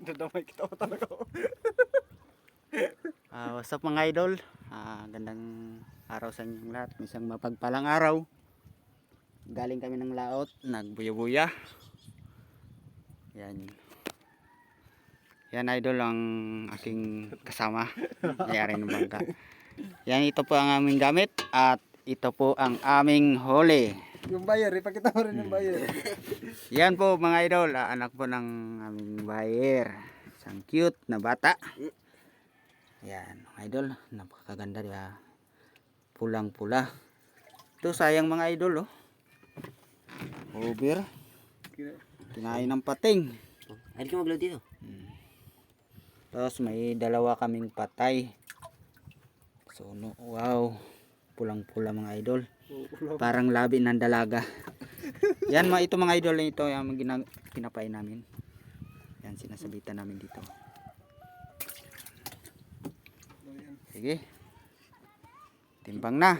Dadamay kita ko talaga. What's up mga idol? Gandang araw sa inyong lahat. Isang mapagpalang araw. Galing kami ng laot, nagbuya-buya. Yan. Yan idol ang aking kasama. Mayari ng bangka. Yan, ito po ang aming gamit at ito po ang aming huli. Yung buyer, ipakita mo rin yung buyer. Yan po mga idol, anak po ng aming buyer. Isang cute na bata. Yan mga idol, napakaganda diba? Pulang-pula. Ito sayang mga idol oh. Over. Kinain ng pating. Ay, ka maglaw dito. Tapos may dalawa kaming patay. So no, wow. Pulang-pula mga idol. Parang labi ng dalaga. Yan ito mga idol, ito yung pinapay namin. Yan sinasabitan namin dito. Sige. Timbang na.